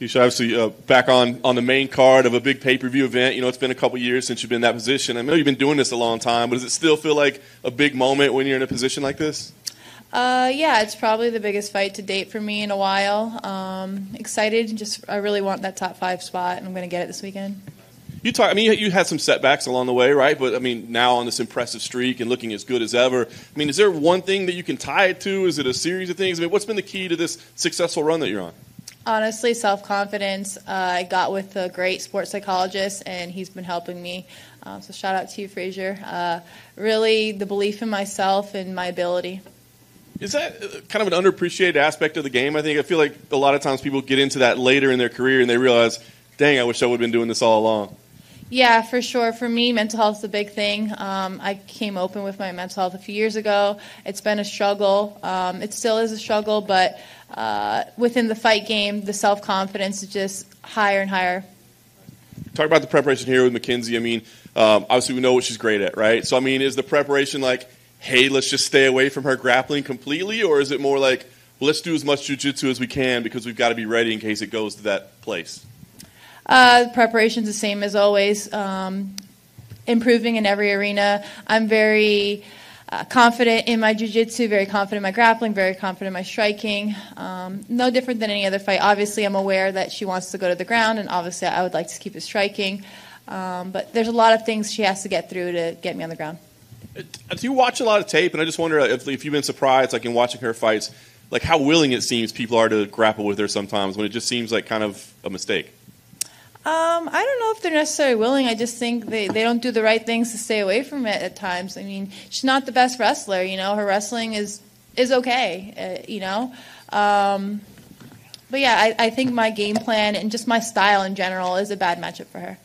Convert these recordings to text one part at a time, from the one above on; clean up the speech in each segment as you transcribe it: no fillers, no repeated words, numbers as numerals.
Tecia, obviously back on the main card of a big pay-per-view event. You know, it's been a couple years since you've been in that position. I know you've been doing this a long time, but does it still feel like a big moment when you're in a position like this? Yeah, it's probably the biggest fight to date for me in a while. Excited. I really want that top 5 spot, and I'm going to get it this weekend. You had some setbacks along the way, right? But, now on this impressive streak and looking as good as ever, is there one thing that you can tie it to? Is it a series of things? What's been the key to this successful run that you're on? Honestly, self-confidence. I got with a great sports psychologist, and he's been helping me. So shout out to you, Frazier. Really, the belief in myself and my ability. Is that kind of an underappreciated aspect of the game? I feel like a lot of times people get into that later in their career and they realize, dang, I wish I would have been doing this all along. Yeah, for sure. For me, mental health is a big thing. I came open with my mental health a few years ago. It's been a struggle. It still is a struggle, but within the fight game, the self-confidence is just higher and higher. Talk about the preparation here with Mackenzie. Obviously we know what she's great at, right? So, is the preparation like, hey, let's just stay away from her grappling completely, or is it more like, well, let's do as much jiu-jitsu as we can because we've got to be ready in case it goes to that place? Preparation's the same as always. Improving in every arena. I'm very confident in my jiu-jitsu, very confident in my grappling, very confident in my striking. No different than any other fight. Obviously, I'm aware that she wants to go to the ground, and obviously I would like to keep it striking. But there's a lot of things she has to get through to get me on the ground. Do you watch a lot of tape? And I just wonder if you've been surprised, like in watching her fights, like how willing it seems people are to grapple with her sometimes when it just seems like kind of a mistake. I don't know if they're necessarily willing. I just think they don't do the right things to stay away from it at times. She's not the best wrestler. Her wrestling is okay. But yeah, I think my game plan and just my style in general is a bad matchup for her.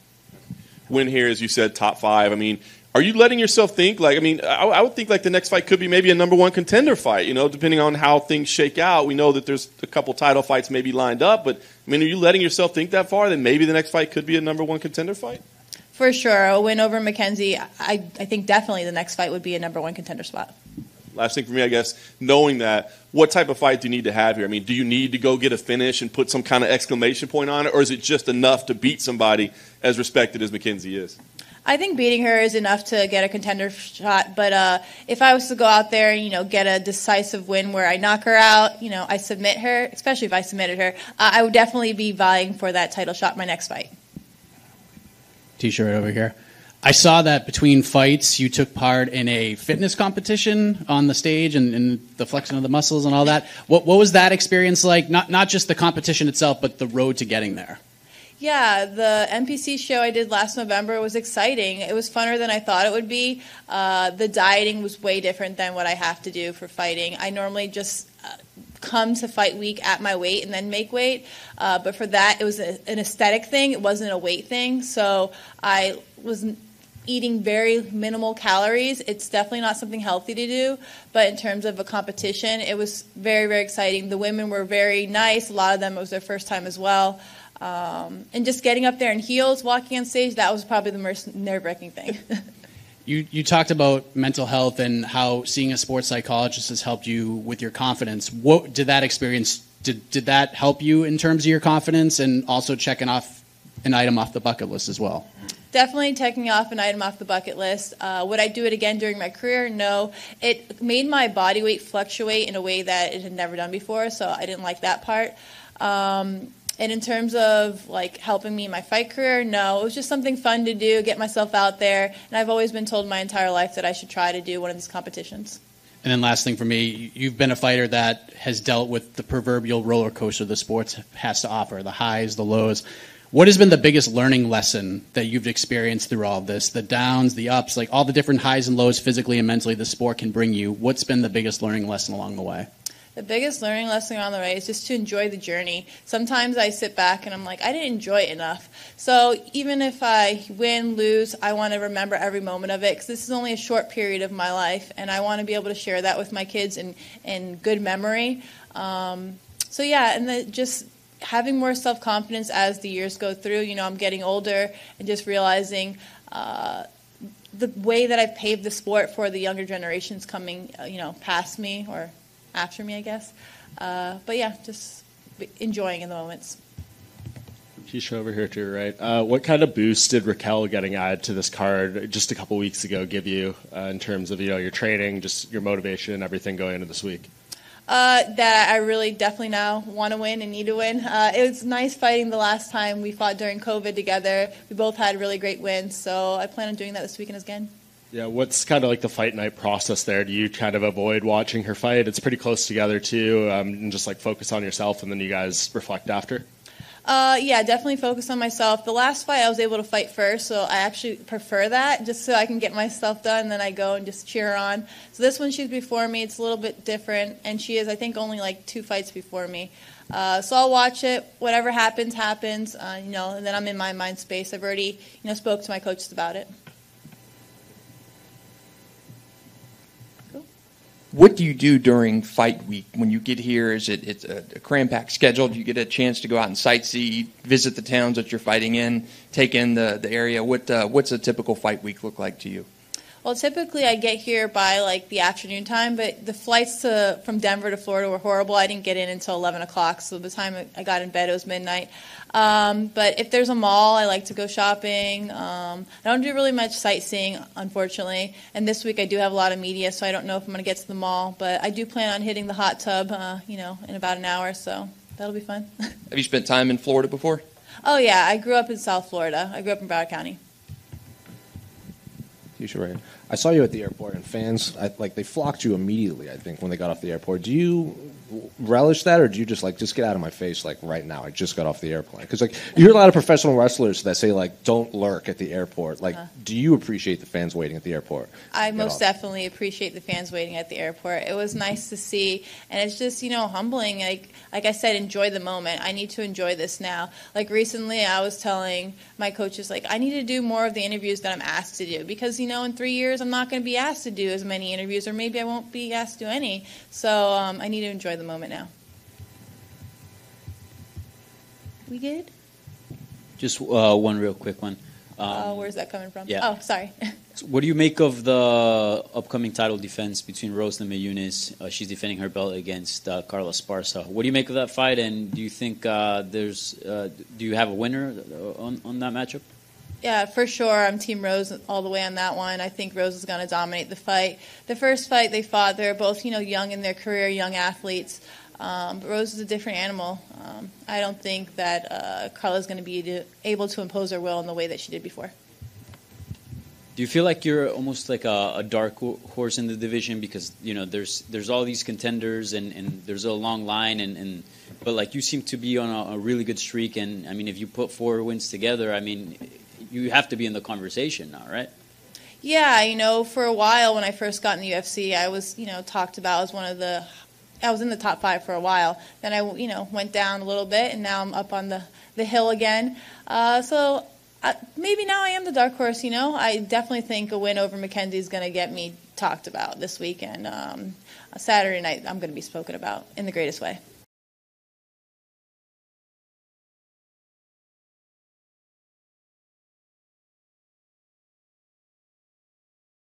Win here, as you said, top 5. Are you letting yourself think, I would think like the next fight could be maybe a number 1 contender fight, depending on how things shake out. We know that there's a couple title fights maybe lined up, but, are you letting yourself think that far, that maybe the next fight could be a number 1 contender fight? For sure. A win over Mackenzie, I think definitely the next fight would be a number 1 contender spot. Last thing for me, I guess, knowing that, what type of fight do you need to have here? Do you need to go get a finish and put some kind of exclamation point on it, or is it just enough to beat somebody as respected as Mackenzie is? I think beating her is enough to get a contender shot, but if I was to go out there and, get a decisive win where I knock her out, I submit her, especially if I submitted her, I would definitely be vying for that title shot in my next fight. T-shirt right over here. I saw that between fights you took part in a fitness competition on the stage and the flexing of the muscles and all that. What was that experience like? Not just the competition itself, but the road to getting there. Yeah, the NPC show I did last November was exciting. It was funner than I thought it would be. The dieting was way different than what I have to do for fighting. I normally just come to fight week at my weight and then make weight. But for that, it was an aesthetic thing. It wasn't a weight thing. So I was eating very minimal calories. It's definitely not something healthy to do. But in terms of a competition, it was very, very exciting. The women were very nice. A lot of them, it was their first time as well. And just getting up there in heels, walking on stage, that was probably the most nerve-wracking thing. You talked about mental health and how seeing a sports psychologist has helped you with your confidence. What did that experience, did that help you in terms of your confidence and also checking off an item off the bucket list as well? Definitely taking off an item off the bucket list. Would I do it again during my career? No. It made my body weight fluctuate in a way that it had never done before, so I didn't like that part. And in terms of helping me in my fight career, no. It was just something fun to do, get myself out there. And I've always been told my entire life that I should try to do one of these competitions. And then last thing for me, you've been a fighter that has dealt with the proverbial roller coaster the sports has to offer, the highs, the lows. What has been the biggest learning lesson that you've experienced through all of this? The downs, the ups, all the different highs and lows physically and mentally the sport can bring you. What's been the biggest learning lesson along the way? The biggest learning lesson on the way is just to enjoy the journey. Sometimes I sit back and I'm like, I didn't enjoy it enough. So even if I win, lose, I want to remember every moment of it because this is only a short period of my life, and I want to be able to share that with my kids in good memory. So yeah, and just having more self-confidence as the years go through. I'm getting older and just realizing the way that I've paved the sport for the younger generations coming, past me or after me, I guess. But yeah, just enjoying in the moments. Keisha over here to your right. What kind of boost did Raquel getting added to this card just a couple weeks ago give you in terms of your training, just your motivation, everything going into this week? That I really definitely now want to win and need to win. It was nice fighting the last time we fought during COVID together. We both had really great wins, so I plan on doing that this weekend again. Yeah, what's kind of like the fight night process there? Do you kind of avoid watching her fight? It's pretty close together too, and just like focus on yourself and then you guys reflect after? Yeah, definitely focus on myself. The last fight I was able to fight first, so I actually prefer that just so I can get my stuff done, and then I go and just cheer her on. So this one, she's before me. It's a little bit different, and she is, I think, only like 2 fights before me. So I'll watch it. Whatever happens, happens, and then I'm in my mind space. I've already, spoke to my coaches about it. What do you do during fight week when you get here? Is it's a cram-packed schedule? Do you get a chance to go out and sightsee, visit the towns that you're fighting in, take in the area? What's a typical fight week look like to you? Well, typically I get here by like the afternoon time, but the flights from Denver to Florida were horrible. I didn't get in until 11 o'clock, so by the time I got in bed it was midnight. But if there's a mall, I like to go shopping. I don't do really much sightseeing, unfortunately. And this week I do have a lot of media, so I don't know if I'm going to get to the mall. But I do plan on hitting the hot tub, in about an hour, so that'll be fun. Have you spent time in Florida before? Oh, yeah. I grew up in South Florida. I grew up in Broward County. Right. I saw you at the airport, and fans, they flocked you immediately, I think, when they got off the airport. Do you relish that, or do you just get out of my face, right now? I just got off the airplane. Because, you hear a lot of professional wrestlers that say, don't lurk at the airport. Do you appreciate the fans waiting at the airport? I most definitely appreciate the fans waiting at the airport. It was nice to see, and it's just, humbling. Like I said, enjoy the moment. I need to enjoy this now. Recently, I was telling my coaches, I need to do more of the interviews that I'm asked to do. Because, in 3 years, I'm not going to be asked to do as many interviews, or maybe I won't be asked to do any. So I need to enjoy the moment now. We good? Just one real quick one. Where's that coming from? Yeah. Oh, sorry. What do you make of the upcoming title defense between Rose Namajunas? She's defending her belt against Carla Esparza. What do you make of that fight, and do you think do you have a winner on that matchup? Yeah, for sure. I'm Team Rose all the way on that one. I think Rose is going to dominate the fight. The first fight they fought, they're both, young in their career, young athletes. But Rose is a different animal. I don't think that Carla's going to be able to impose her will in the way that she did before. Do you feel like you're almost like a dark horse in the division because there's all these contenders and there's a long line but you seem to be on a really good streak, and I mean if you put 4 wins together, I mean you have to be in the conversation now, right? Yeah, for a while when I first got in the UFC, I was talked about as I was in the top 5 for a while. Then I went down a little bit, and now I'm up on the hill again. So maybe now I am the dark horse. I definitely think a win over Mackenzie is going to get me talked about this weekend. Saturday night, I'm going to be spoken about in the greatest way.